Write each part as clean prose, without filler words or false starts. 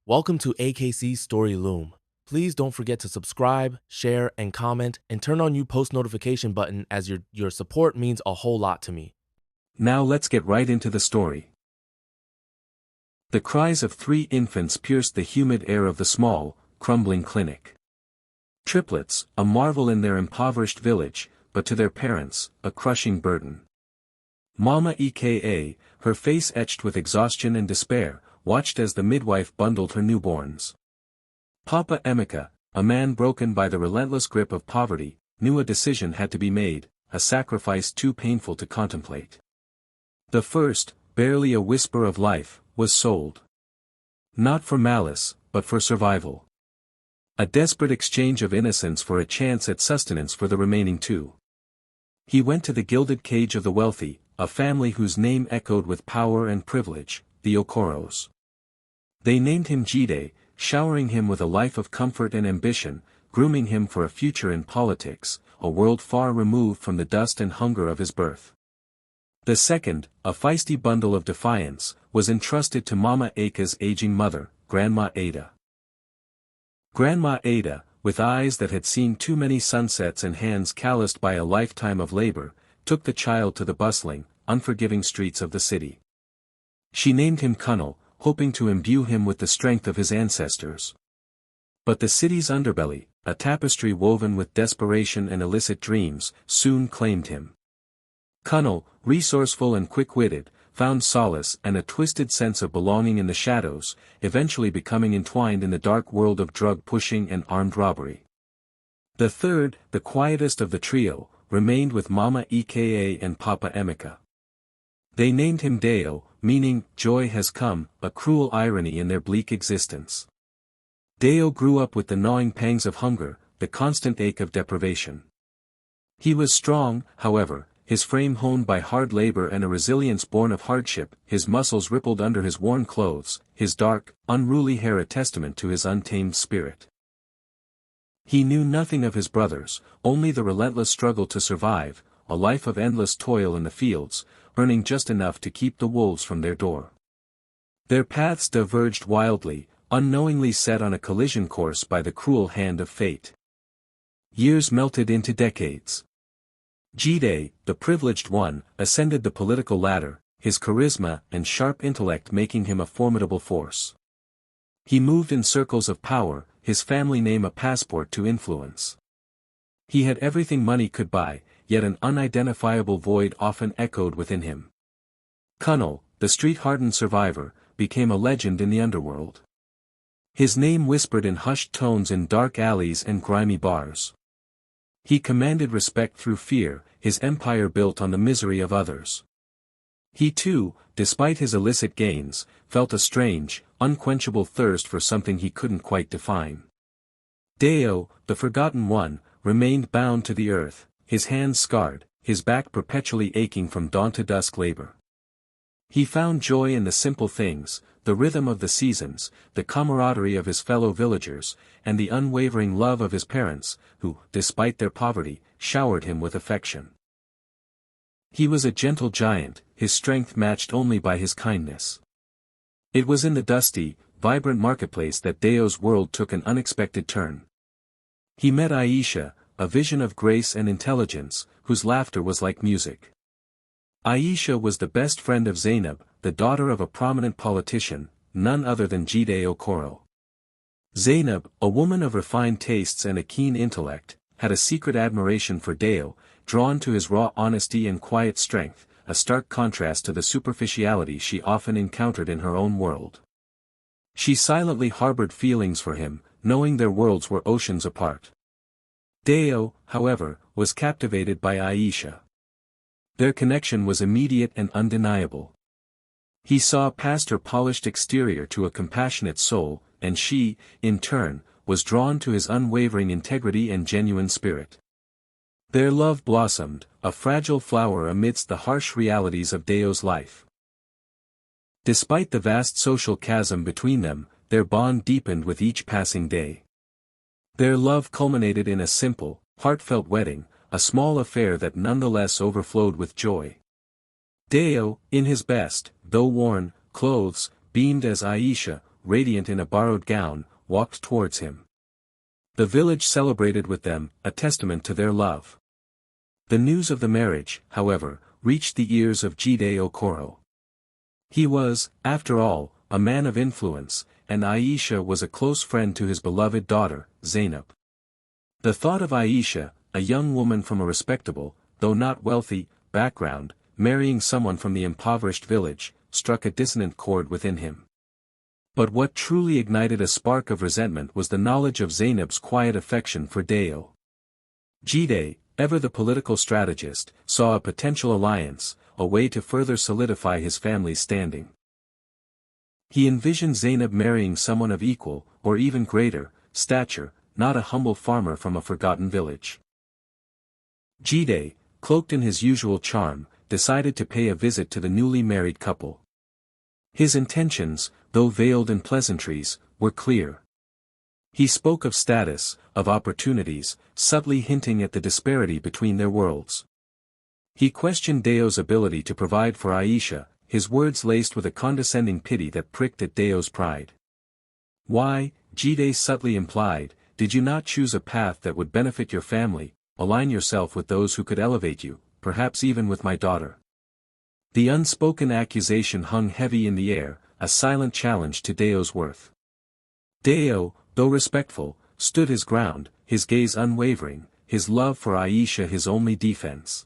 Welcome to AKC's Story Loom. Please don't forget to subscribe, share, and comment, and turn on your post notification button as your support means a whole lot to me. Now let's get right into the story. The cries of three infants pierced the humid air of the small, crumbling clinic. Triplets, a marvel in their impoverished village, but to their parents, a crushing burden. Mama Eka, her face etched with exhaustion and despair, watched as the midwife bundled her newborns. Papa Emeka, a man broken by the relentless grip of poverty, knew a decision had to be made, a sacrifice too painful to contemplate. The first, barely a whisper of life, was sold. Not for malice, but for survival. A desperate exchange of innocence for a chance at sustenance for the remaining two. He went to the gilded cage of the wealthy, a family whose name echoed with power and privilege, the Okoros. They named him Jide, showering him with a life of comfort and ambition, grooming him for a future in politics, a world far removed from the dust and hunger of his birth. The second, a feisty bundle of defiance, was entrusted to Mama Eka's aging mother, Grandma Ada. Grandma Ada, with eyes that had seen too many sunsets and hands calloused by a lifetime of labor, took the child to the bustling, unforgiving streets of the city. She named him Kunle, hoping to imbue him with the strength of his ancestors. But the city's underbelly, a tapestry woven with desperation and illicit dreams, soon claimed him. Kunle, resourceful and quick-witted, found solace and a twisted sense of belonging in the shadows, eventually becoming entwined in the dark world of drug-pushing and armed robbery. The third, the quietest of the trio, remained with Mama Eka and Papa Emeka. They named him Dayo, meaning, joy has come, a cruel irony in their bleak existence. Dayo grew up with the gnawing pangs of hunger, the constant ache of deprivation. He was strong, however, his frame honed by hard labor and a resilience born of hardship, his muscles rippled under his worn clothes, his dark, unruly hair a testament to his untamed spirit. He knew nothing of his brothers, only the relentless struggle to survive, a life of endless toil in the fields, earning just enough to keep the wolves from their door. Their paths diverged wildly, unknowingly set on a collision course by the cruel hand of fate. Years melted into decades. Jide, the privileged one, ascended the political ladder, his charisma and sharp intellect making him a formidable force. He moved in circles of power, his family name a passport to influence. He had everything money could buy, yet an unidentifiable void often echoed within him. Kunle, the street-hardened survivor, became a legend in the underworld. His name whispered in hushed tones in dark alleys and grimy bars. He commanded respect through fear, his empire built on the misery of others. He too, despite his illicit gains, felt a strange, unquenchable thirst for something he couldn't quite define. Dayo, the forgotten one, remained bound to the earth, his hands scarred, his back perpetually aching from dawn to dusk labor. He found joy in the simple things, the rhythm of the seasons, the camaraderie of his fellow villagers, and the unwavering love of his parents, who, despite their poverty, showered him with affection. He was a gentle giant, his strength matched only by his kindness. It was in the dusty, vibrant marketplace that Dayo's world took an unexpected turn. He met Aisha, a vision of grace and intelligence, whose laughter was like music. Aisha was the best friend of Zainab, the daughter of a prominent politician, none other than Jide Okoro. Zainab, a woman of refined tastes and a keen intellect, had a secret admiration for Dayo, drawn to his raw honesty and quiet strength, a stark contrast to the superficiality she often encountered in her own world. She silently harbored feelings for him, knowing their worlds were oceans apart. Dayo, however, was captivated by Aisha. Their connection was immediate and undeniable. He saw past her polished exterior to a compassionate soul, and she, in turn, was drawn to his unwavering integrity and genuine spirit. Their love blossomed, a fragile flower amidst the harsh realities of Dayo's life. Despite the vast social chasm between them, their bond deepened with each passing day. Their love culminated in a simple, heartfelt wedding, a small affair that nonetheless overflowed with joy. Dayo, in his best, though worn, clothes, beamed as Aisha, radiant in a borrowed gown, walked towards him. The village celebrated with them, a testament to their love. The news of the marriage, however, reached the ears of Jide Okoro. He was, after all, a man of influence, and Aisha was a close friend to his beloved daughter, Zainab. The thought of Aisha, a young woman from a respectable, though not wealthy, background, marrying someone from the impoverished village, struck a dissonant chord within him. But what truly ignited a spark of resentment was the knowledge of Zainab's quiet affection for Dayo. Jide, ever the political strategist, saw a potential alliance, a way to further solidify his family's standing. He envisioned Zainab marrying someone of equal, or even greater, stature, not a humble farmer from a forgotten village. Jide, cloaked in his usual charm, decided to pay a visit to the newly married couple. His intentions, though veiled in pleasantries, were clear. He spoke of status, of opportunities, subtly hinting at the disparity between their worlds. He questioned Dayo's ability to provide for Aisha, his words laced with a condescending pity that pricked at Dayo's pride. "Why," Jide subtly implied, "did you not choose a path that would benefit your family, align yourself with those who could elevate you, perhaps even with my daughter?" The unspoken accusation hung heavy in the air, a silent challenge to Dayo's worth. Dayo, though respectful, stood his ground, his gaze unwavering, his love for Aisha his only defense.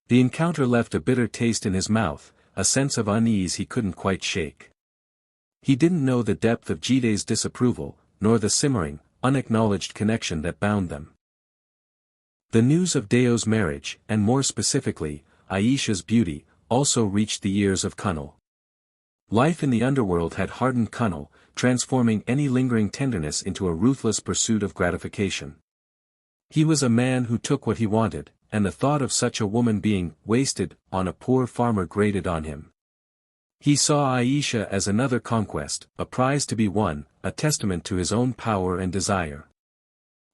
The encounter left a bitter taste in his mouth, a sense of unease he couldn't quite shake. He didn't know the depth of Jide's disapproval, nor the simmering, unacknowledged connection that bound them. The news of Dayo's marriage, and more specifically, Aisha's beauty, also reached the ears of Kunle. Life in the underworld had hardened Kunle, transforming any lingering tenderness into a ruthless pursuit of gratification. He was a man who took what he wanted, and the thought of such a woman being wasted on a poor farmer grated on him. He saw Aisha as another conquest, a prize to be won, a testament to his own power and desire.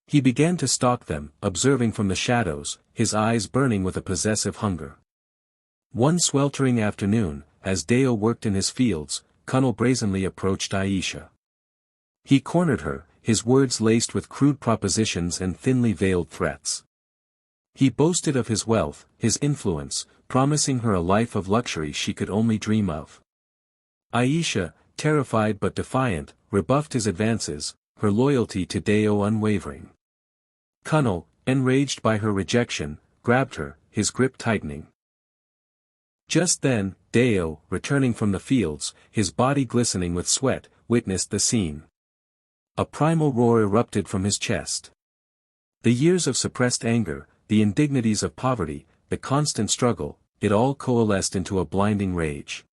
He began to stalk them, observing from the shadows, his eyes burning with a possessive hunger. One sweltering afternoon, as Dayo worked in his fields, Kunle brazenly approached Aisha. He cornered her, his words laced with crude propositions and thinly veiled threats. He boasted of his wealth, his influence, promising her a life of luxury she could only dream of. Aisha, terrified but defiant, rebuffed his advances, her loyalty to Dayo unwavering. Kunle, enraged by her rejection, grabbed her, his grip tightening. Just then, Dayo, returning from the fields, his body glistening with sweat, witnessed the scene. A primal roar erupted from his chest. The years of suppressed anger, the indignities of poverty, the constant struggle, it all coalesced into a blinding rage.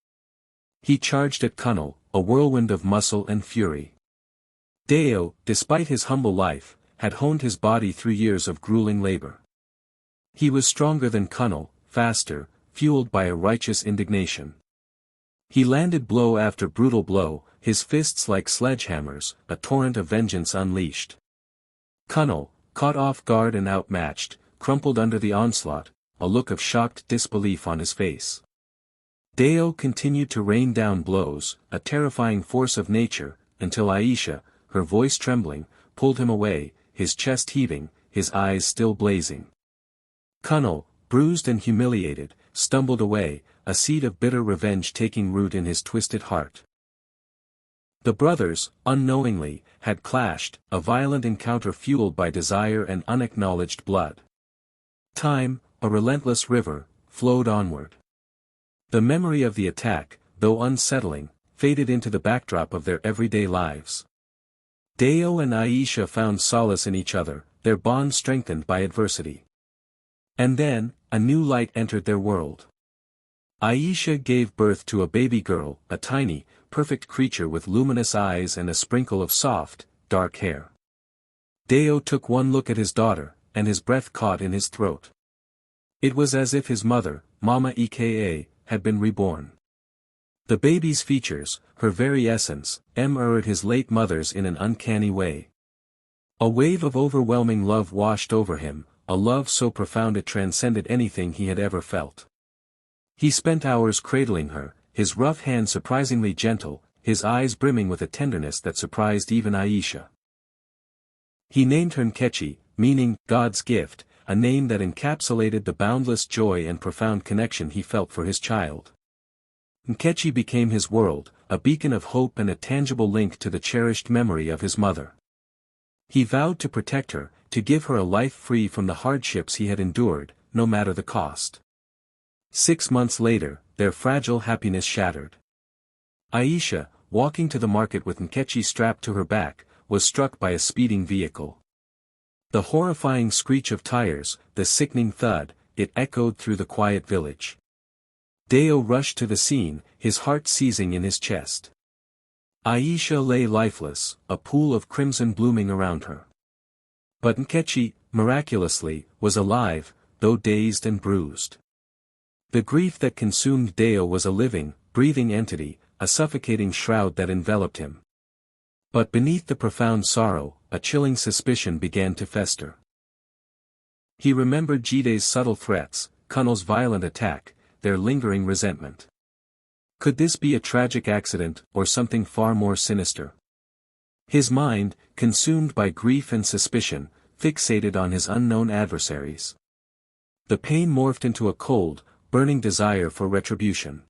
He charged at Kunle, a whirlwind of muscle and fury. Dayo, despite his humble life, had honed his body through years of grueling labor. He was stronger than Kunle, faster, fueled by a righteous indignation. He landed blow after brutal blow, his fists like sledgehammers, a torrent of vengeance unleashed. Kunle, caught off guard and outmatched, crumpled under the onslaught, a look of shocked disbelief on his face. Dayo continued to rain down blows, a terrifying force of nature, until Aisha, her voice trembling, pulled him away, his chest heaving, his eyes still blazing. Kunle, bruised and humiliated, stumbled away, a seed of bitter revenge taking root in his twisted heart. The brothers, unknowingly, had clashed, a violent encounter fueled by desire and unacknowledged blood. Time, a relentless river, flowed onward. The memory of the attack, though unsettling, faded into the backdrop of their everyday lives. Dayo and Aisha found solace in each other, their bond strengthened by adversity. And then, a new light entered their world. Aisha gave birth to a baby girl, a tiny, perfect creature with luminous eyes and a sprinkle of soft, dark hair. Dayo took one look at his daughter, and his breath caught in his throat. It was as if his mother, Mama Eka, had been reborn. The baby's features, her very essence, mirrored his late mother's in an uncanny way. A wave of overwhelming love washed over him, a love so profound it transcended anything he had ever felt. He spent hours cradling her, his rough hand surprisingly gentle, his eyes brimming with a tenderness that surprised even Aisha. He named her Nkechi, meaning, God's gift, a name that encapsulated the boundless joy and profound connection he felt for his child. Nkechi became his world, a beacon of hope and a tangible link to the cherished memory of his mother. He vowed to protect her, to give her a life free from the hardships he had endured, no matter the cost. 6 months later, their fragile happiness shattered. Aisha, walking to the market with Nkechi strapped to her back, was struck by a speeding vehicle. The horrifying screech of tires, the sickening thud, it echoed through the quiet village. Dayo rushed to the scene, his heart seizing in his chest. Aisha lay lifeless, a pool of crimson blooming around her. But Nkechi, miraculously, was alive, though dazed and bruised. The grief that consumed Dayo was a living, breathing entity, a suffocating shroud that enveloped him. But beneath the profound sorrow, a chilling suspicion began to fester. He remembered Jide's subtle threats, Kunle's violent attack, their lingering resentment. Could this be a tragic accident, or something far more sinister? His mind, consumed by grief and suspicion, fixated on his unknown adversaries. The pain morphed into a cold, burning desire for retribution.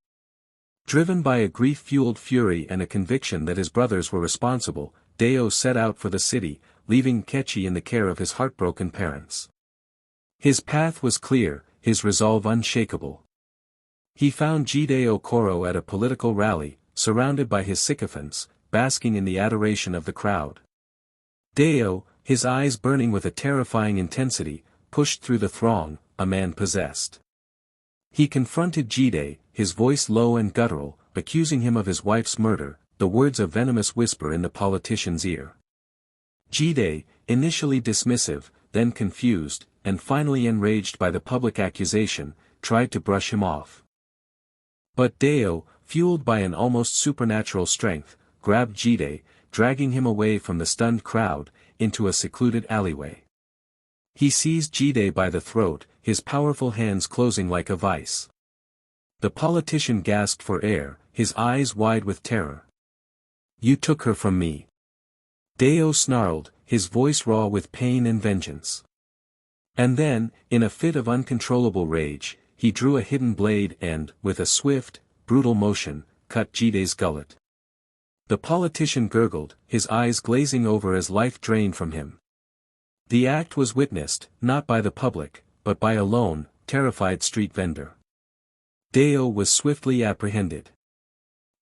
Driven by a grief-fueled fury and a conviction that his brothers were responsible, Dayo set out for the city, leaving Nkechi in the care of his heartbroken parents. His path was clear, his resolve unshakable. He found Jide Okoro at a political rally, surrounded by his sycophants, basking in the adoration of the crowd. Dayo, his eyes burning with a terrifying intensity, pushed through the throng, a man possessed. He confronted Jide, his voice low and guttural, accusing him of his wife's murder, the words a venomous whisper in the politician's ear. Jide, initially dismissive, then confused, and finally enraged by the public accusation, tried to brush him off. But Dayo, fueled by an almost supernatural strength, grabbed Jide, dragging him away from the stunned crowd, into a secluded alleyway. He seized Jide by the throat, his powerful hands closing like a vice. The politician gasped for air, his eyes wide with terror. "You took her from me." Dayo snarled, his voice raw with pain and vengeance. And then, in a fit of uncontrollable rage, he drew a hidden blade and, with a swift, brutal motion, cut Jide's gullet. The politician gurgled, his eyes glazing over as life drained from him. The act was witnessed, not by the public, but by a lone, terrified street vendor. Dayo was swiftly apprehended.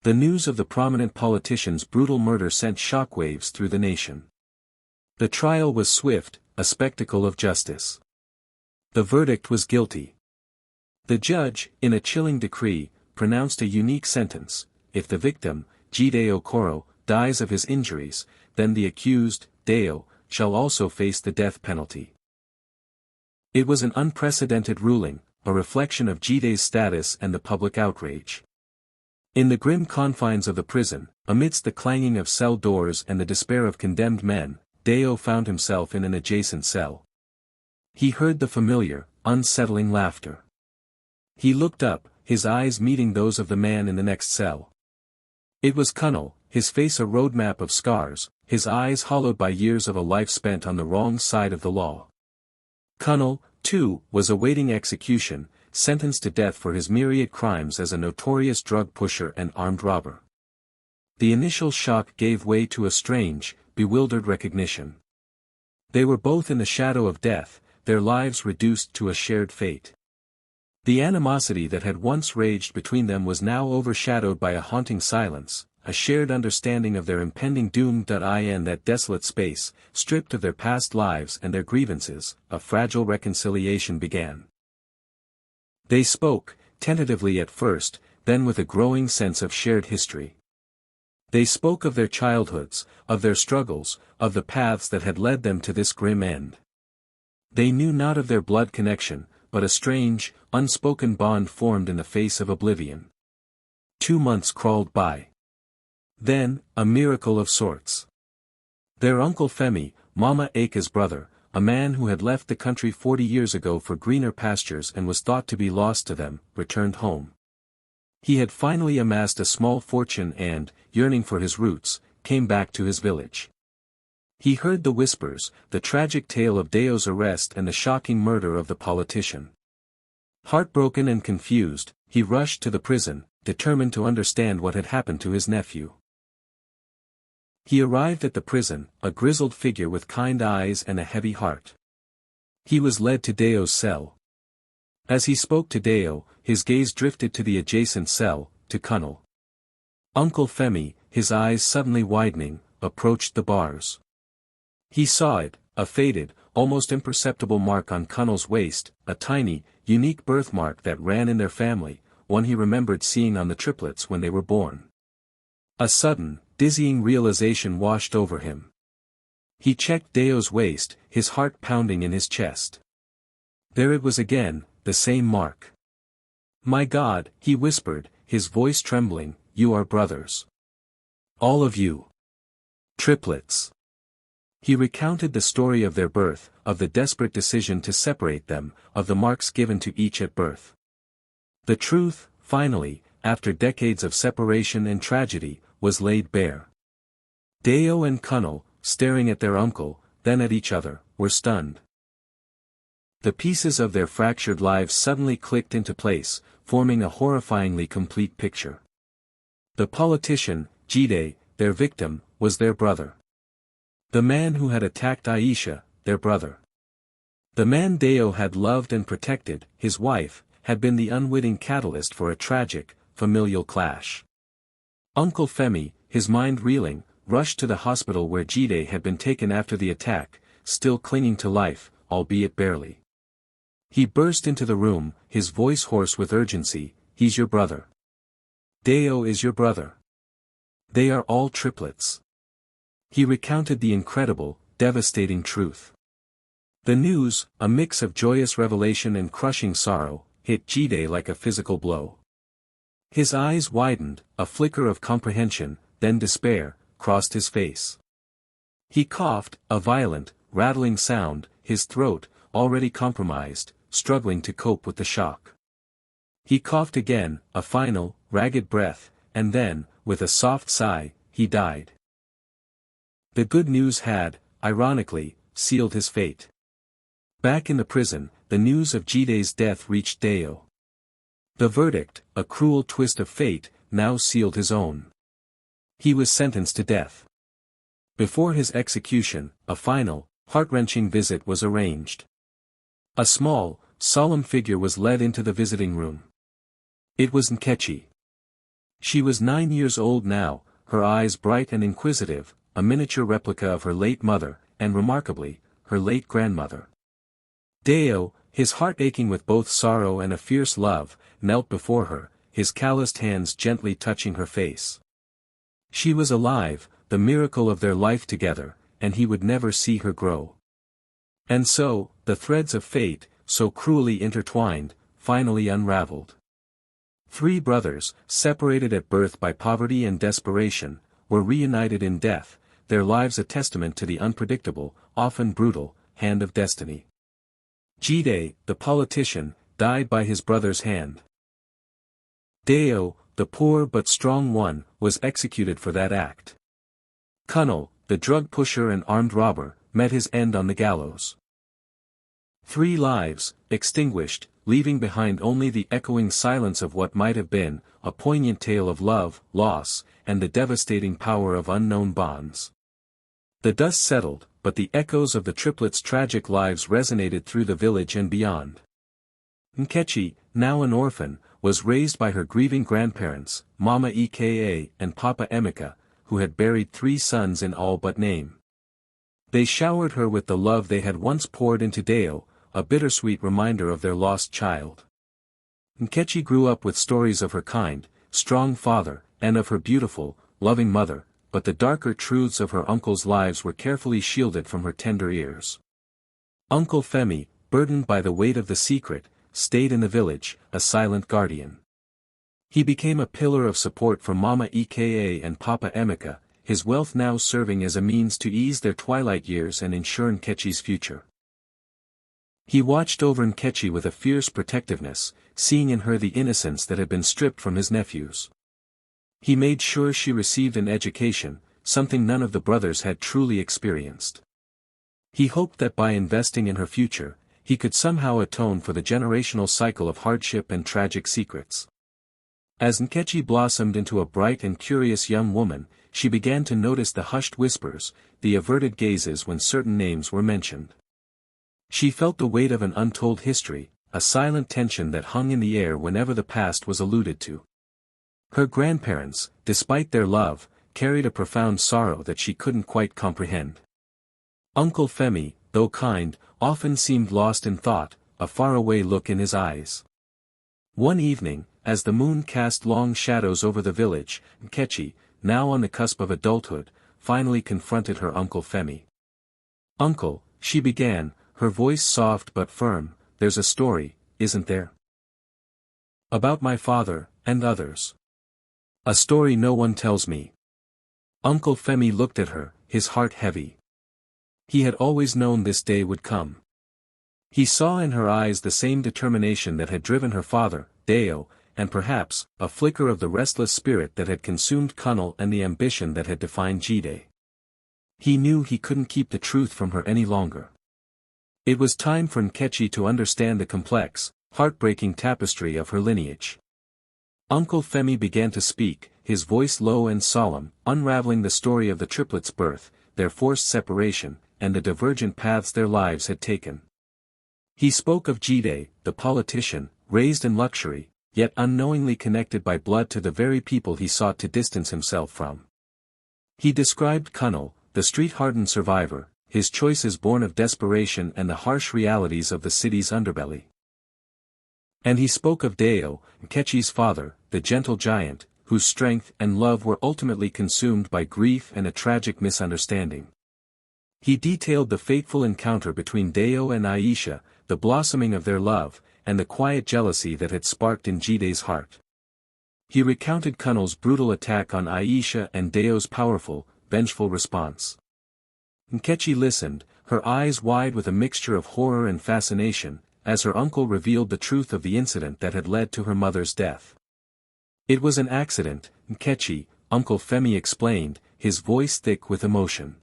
The news of the prominent politician's brutal murder sent shockwaves through the nation. The trial was swift, a spectacle of justice. The verdict was guilty. The judge, in a chilling decree, pronounced a unique sentence: if the victim, Jide Okoro, dies of his injuries, then the accused, Dayo, shall also face the death penalty. It was an unprecedented ruling, a reflection of Jide's status and the public outrage. In the grim confines of the prison, amidst the clanging of cell doors and the despair of condemned men, Dayo found himself in an adjacent cell. He heard the familiar, unsettling laughter. He looked up, his eyes meeting those of the man in the next cell. It was Kunle, his face a roadmap of scars, his eyes hollowed by years of a life spent on the wrong side of the law. Kunle, too, was awaiting execution, sentenced to death for his myriad crimes as a notorious drug pusher and armed robber. The initial shock gave way to a strange, bewildered recognition. They were both in the shadow of death, their lives reduced to a shared fate. The animosity that had once raged between them was now overshadowed by a haunting silence, a shared understanding of their impending doom. In that desolate space, stripped of their past lives and their grievances, a fragile reconciliation began. They spoke, tentatively at first, then with a growing sense of shared history. They spoke of their childhoods, of their struggles, of the paths that had led them to this grim end. They knew not of their blood connection, but a strange, unspoken bond formed in the face of oblivion. 2 months crawled by. Then, a miracle of sorts. Their uncle Femi, Mama Eka's brother, a man who had left the country 40 years ago for greener pastures and was thought to be lost to them, returned home. He had finally amassed a small fortune and, yearning for his roots, came back to his village. He heard the whispers, the tragic tale of Dayo's arrest and the shocking murder of the politician. Heartbroken and confused, he rushed to the prison, determined to understand what had happened to his nephew. He arrived at the prison, a grizzled figure with kind eyes and a heavy heart. He was led to Dayo's cell. As he spoke to Dayo, his gaze drifted to the adjacent cell, to Kunle. Uncle Femi, his eyes suddenly widening, approached the bars. He saw it, a faded, almost imperceptible mark on Kunle's waist, a tiny, unique birthmark that ran in their family, one he remembered seeing on the triplets when they were born. A sudden, dizzying realization washed over him. He checked Dayo's waist, his heart pounding in his chest. There it was again, the same mark. "My God," he whispered, his voice trembling, "you are brothers. All of you. Triplets." He recounted the story of their birth, of the desperate decision to separate them, of the marks given to each at birth. The truth, finally, after decades of separation and tragedy, was laid bare. Dayo and Kunle, staring at their uncle, then at each other, were stunned. The pieces of their fractured lives suddenly clicked into place, forming a horrifyingly complete picture. The politician, Jide, their victim, was their brother. The man who had attacked Aisha, their brother. The man Dayo had loved and protected, his wife, had been the unwitting catalyst for a tragic, familial clash. Uncle Femi, his mind reeling, rushed to the hospital where Jide had been taken after the attack, still clinging to life, albeit barely. He burst into the room, his voice hoarse with urgency, "He's your brother. Dayo is your brother. They are all triplets." He recounted the incredible, devastating truth. The news, a mix of joyous revelation and crushing sorrow, hit Jide like a physical blow. His eyes widened, a flicker of comprehension, then despair, crossed his face. He coughed, a violent, rattling sound, his throat, already compromised, struggling to cope with the shock. He coughed again, a final, ragged breath, and then, with a soft sigh, he died. The good news had, ironically, sealed his fate. Back in the prison, the news of Jide's death reached Dayo. The verdict, a cruel twist of fate, now sealed his own. He was sentenced to death. Before his execution, a final, heart-wrenching visit was arranged. A small, solemn figure was led into the visiting room. It was Nkechi. She was 9 years old now, her eyes bright and inquisitive, a miniature replica of her late mother, and remarkably, her late grandmother. Dayo, his heart aching with both sorrow and a fierce love, knelt before her, his calloused hands gently touching her face. She was alive, the miracle of their life together, and he would never see her grow. And so, the threads of fate, so cruelly intertwined, finally unraveled. 3 brothers, separated at birth by poverty and desperation, were reunited in death, their lives a testament to the unpredictable, often brutal, hand of destiny. Jide, the politician, died by his brother's hand. Dayo, the poor but strong one, was executed for that act. Kunle, the drug pusher and armed robber, met his end on the gallows. 3 lives, extinguished, leaving behind only the echoing silence of what might have been, a poignant tale of love, loss, and the devastating power of unknown bonds. The dust settled, but the echoes of the triplets' tragic lives resonated through the village and beyond. Nkechi, now an orphan, was raised by her grieving grandparents, Mama Eka and Papa Emeka, who had buried 3 sons in all but name. They showered her with the love they had once poured into Dayo, a bittersweet reminder of their lost child. Nkechi grew up with stories of her kind, strong father, and of her beautiful, loving mother, but the darker truths of her uncle's lives were carefully shielded from her tender ears. Uncle Femi, burdened by the weight of the secret, stayed in the village, a silent guardian. He became a pillar of support for Mama Eka and Papa Emeka, his wealth now serving as a means to ease their twilight years and ensure Nkechi's future. He watched over Nkechi with a fierce protectiveness, seeing in her the innocence that had been stripped from his nephews. He made sure she received an education, something none of the brothers had truly experienced. He hoped that by investing in her future, he could somehow atone for the generational cycle of hardship and tragic secrets. As Nkechi blossomed into a bright and curious young woman, she began to notice the hushed whispers, the averted gazes when certain names were mentioned. She felt the weight of an untold history, a silent tension that hung in the air whenever the past was alluded to. Her grandparents, despite their love, carried a profound sorrow that she couldn't quite comprehend. Uncle Femi, though kind, often seemed lost in thought, a faraway look in his eyes. One evening, as the moon cast long shadows over the village, Nkechi, now on the cusp of adulthood, finally confronted her Uncle Femi. "Uncle," she began, her voice soft but firm, "there's a story, isn't there? About my father, and others. A story no one tells me." Uncle Femi looked at her, his heart heavy. He had always known this day would come. He saw in her eyes the same determination that had driven her father, Dayo, and perhaps, a flicker of the restless spirit that had consumed Kunle and the ambition that had defined Jide. He knew he couldn't keep the truth from her any longer. It was time for Nkechi to understand the complex, heartbreaking tapestry of her lineage. Uncle Femi began to speak, his voice low and solemn, unraveling the story of the triplets' birth, their forced separation, and the divergent paths their lives had taken. He spoke of Jide, the politician, raised in luxury, yet unknowingly connected by blood to the very people he sought to distance himself from. He described Kunle, the street-hardened survivor, his choices born of desperation and the harsh realities of the city's underbelly. And he spoke of Dayo, Nkechi's father, the gentle giant, whose strength and love were ultimately consumed by grief and a tragic misunderstanding. He detailed the fateful encounter between Dayo and Aisha, the blossoming of their love, and the quiet jealousy that had sparked in Jide's heart. He recounted Kunle's brutal attack on Aisha and Dayo's powerful, vengeful response. Nkechi listened, her eyes wide with a mixture of horror and fascination, as her uncle revealed the truth of the incident that had led to her mother's death. "It was an accident, Nkechi," Uncle Femi explained, his voice thick with emotion.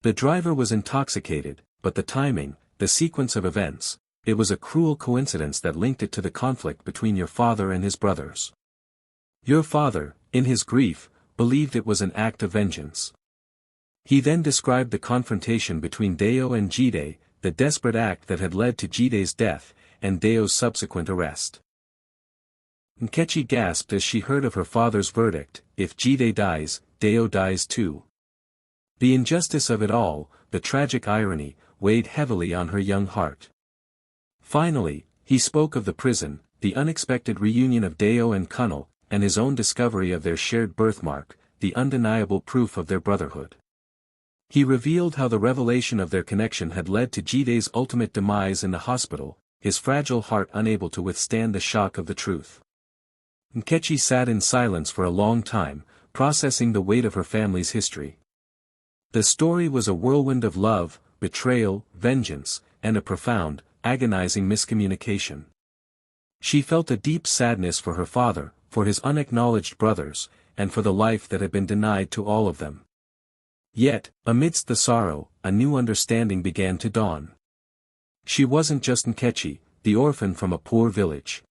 "The driver was intoxicated, but the timing, the sequence of events, it was a cruel coincidence that linked it to the conflict between your father and his brothers. Your father, in his grief, believed it was an act of vengeance." He then described the confrontation between Dayo and Jide, the desperate act that had led to Jide's death, and Dayo's subsequent arrest. Nkechi gasped as she heard of her father's verdict: if Jide dies, Dayo dies too. The injustice of it all, the tragic irony, weighed heavily on her young heart. Finally, he spoke of the prison, the unexpected reunion of Dayo and Kunle, and his own discovery of their shared birthmark, the undeniable proof of their brotherhood. He revealed how the revelation of their connection had led to Jide's ultimate demise in the hospital, his fragile heart unable to withstand the shock of the truth. Nkechi sat in silence for a long time, processing the weight of her family's history. The story was a whirlwind of love, betrayal, vengeance, and a profound, agonizing miscommunication. She felt a deep sadness for her father, for his unacknowledged brothers, and for the life that had been denied to all of them. Yet, amidst the sorrow, a new understanding began to dawn. She wasn't just Nkechi, the orphan from a poor village.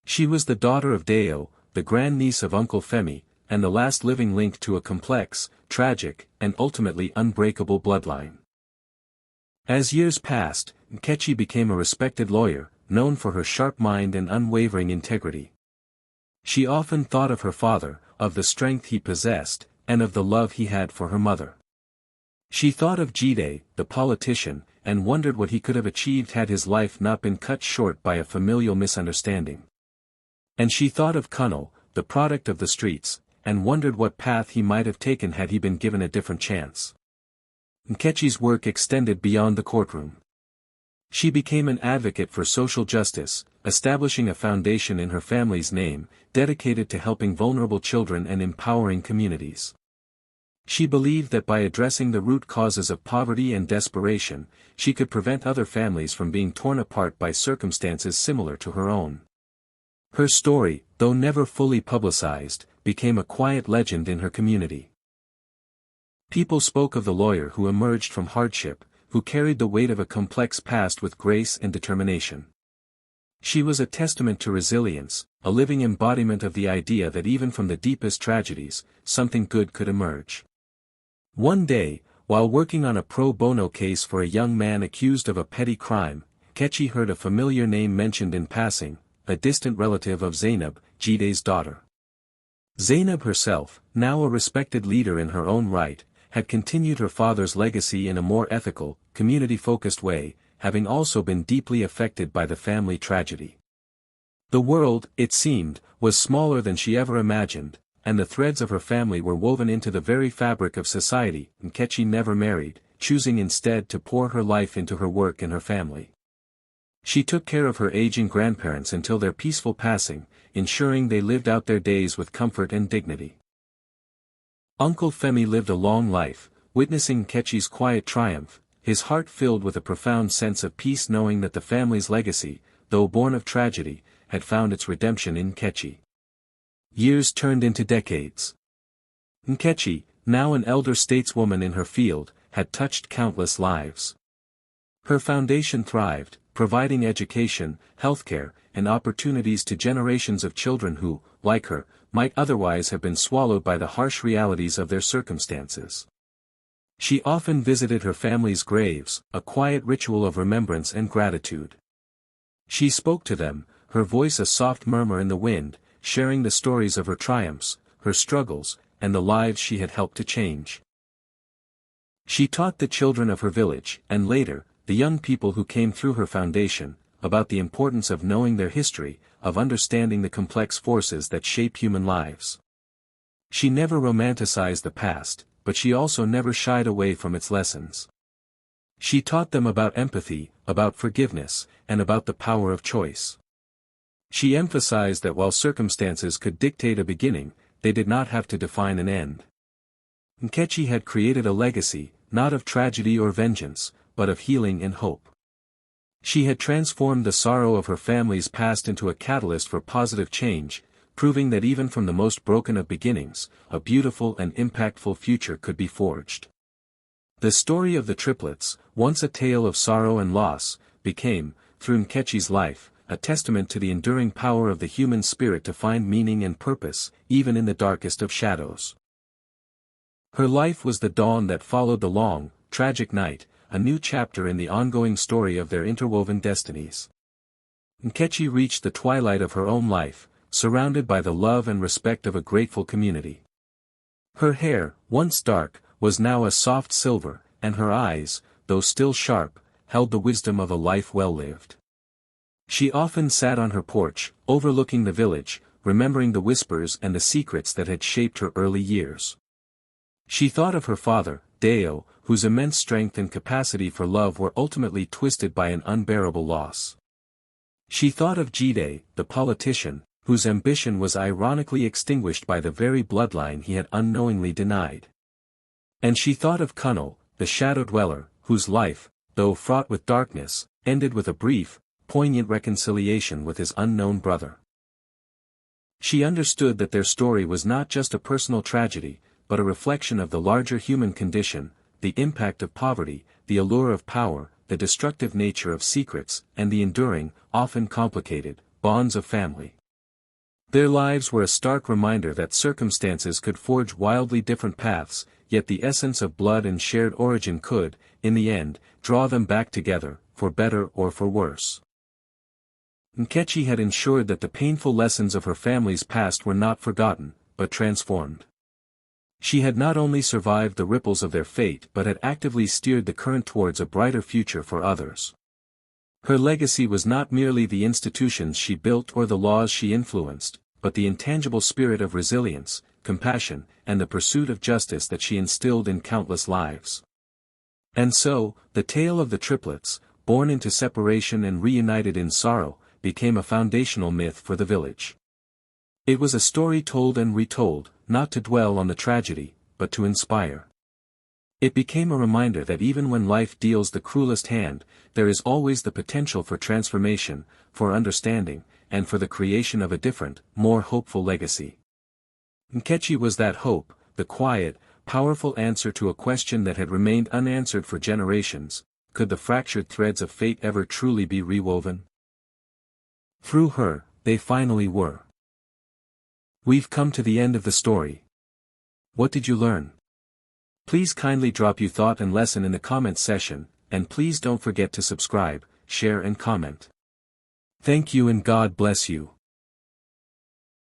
She was the daughter of Dayo, the grandniece of Uncle Femi, and the last living link to a complex, tragic, and ultimately unbreakable bloodline. As years passed, Nkechi became a respected lawyer, known for her sharp mind and unwavering integrity. She often thought of her father, of the strength he possessed, and of the love he had for her mother. She thought of Jide, the politician, and wondered what he could have achieved had his life not been cut short by a familial misunderstanding. And she thought of Kunle, the product of the streets, and wondered what path he might have taken had he been given a different chance. Nkechi's work extended beyond the courtroom. She became an advocate for social justice, establishing a foundation in her family's name, dedicated to helping vulnerable children and empowering communities. She believed that by addressing the root causes of poverty and desperation, she could prevent other families from being torn apart by circumstances similar to her own. Her story, though never fully publicized, became a quiet legend in her community. People spoke of the lawyer who emerged from hardship, who carried the weight of a complex past with grace and determination. She was a testament to resilience, a living embodiment of the idea that even from the deepest tragedies, something good could emerge. One day, while working on a pro bono case for a young man accused of a petty crime, Kechi heard a familiar name mentioned in passing, a distant relative of Zainab, Jide's daughter. Zainab herself, now a respected leader in her own right, had continued her father's legacy in a more ethical, community-focused way, having also been deeply affected by the family tragedy. The world, it seemed, was smaller than she ever imagined, and the threads of her family were woven into the very fabric of society. Nkechi never married, choosing instead to pour her life into her work and her family. She took care of her aging grandparents until their peaceful passing, ensuring they lived out their days with comfort and dignity. Uncle Femi lived a long life, witnessing Nkechi's quiet triumph, his heart filled with a profound sense of peace knowing that the family's legacy, though born of tragedy, had found its redemption in Nkechi. Years turned into decades. Nkechi, now an elder stateswoman in her field, had touched countless lives. Her foundation thrived, providing education, healthcare, and opportunities to generations of children who, like her, might otherwise have been swallowed by the harsh realities of their circumstances. She often visited her family's graves, a quiet ritual of remembrance and gratitude. She spoke to them, her voice a soft murmur in the wind, sharing the stories of her triumphs, her struggles, and the lives she had helped to change. She taught the children of her village, and later, the young people who came through her foundation, about the importance of knowing their history, of understanding the complex forces that shape human lives. She never romanticized the past, but she also never shied away from its lessons. She taught them about empathy, about forgiveness, and about the power of choice. She emphasized that while circumstances could dictate a beginning, they did not have to define an end. Nkechi had created a legacy, not of tragedy or vengeance, but of healing and hope. She had transformed the sorrow of her family's past into a catalyst for positive change, proving that even from the most broken of beginnings, a beautiful and impactful future could be forged. The story of the triplets, once a tale of sorrow and loss, became, through Nkechi's life, a testament to the enduring power of the human spirit to find meaning and purpose, even in the darkest of shadows. Her life was the dawn that followed the long, tragic night, a new chapter in the ongoing story of their interwoven destinies. Nkechi reached the twilight of her own life, surrounded by the love and respect of a grateful community. Her hair, once dark, was now a soft silver, and her eyes, though still sharp, held the wisdom of a life well lived. She often sat on her porch, overlooking the village, remembering the whispers and the secrets that had shaped her early years. She thought of her father, Dayo, whose immense strength and capacity for love were ultimately twisted by an unbearable loss. She thought of Jide, the politician, whose ambition was ironically extinguished by the very bloodline he had unknowingly denied. And she thought of Kunle, the shadow dweller, whose life, though fraught with darkness, ended with a brief, poignant reconciliation with his unknown brother. She understood that their story was not just a personal tragedy, but a reflection of the larger human condition, the impact of poverty, the allure of power, the destructive nature of secrets, and the enduring, often complicated, bonds of family. Their lives were a stark reminder that circumstances could forge wildly different paths, yet the essence of blood and shared origin could, in the end, draw them back together, for better or for worse. Nkechi had ensured that the painful lessons of her family's past were not forgotten, but transformed. She had not only survived the ripples of their fate but had actively steered the current towards a brighter future for others. Her legacy was not merely the institutions she built or the laws she influenced, but the intangible spirit of resilience, compassion, and the pursuit of justice that she instilled in countless lives. And so, the tale of the triplets, born into separation and reunited in sorrow, became a foundational myth for the village. It was a story told and retold, not to dwell on the tragedy, but to inspire. It became a reminder that even when life deals the cruelest hand, there is always the potential for transformation, for understanding, and for the creation of a different, more hopeful legacy. Nkechi was that hope, the quiet, powerful answer to a question that had remained unanswered for generations: could the fractured threads of fate ever truly be rewoven? Through her, they finally were. We've come to the end of the story. What did you learn? Please kindly drop your thought and lesson in the comments section, and please don't forget to subscribe, share and comment. Thank you and God bless you.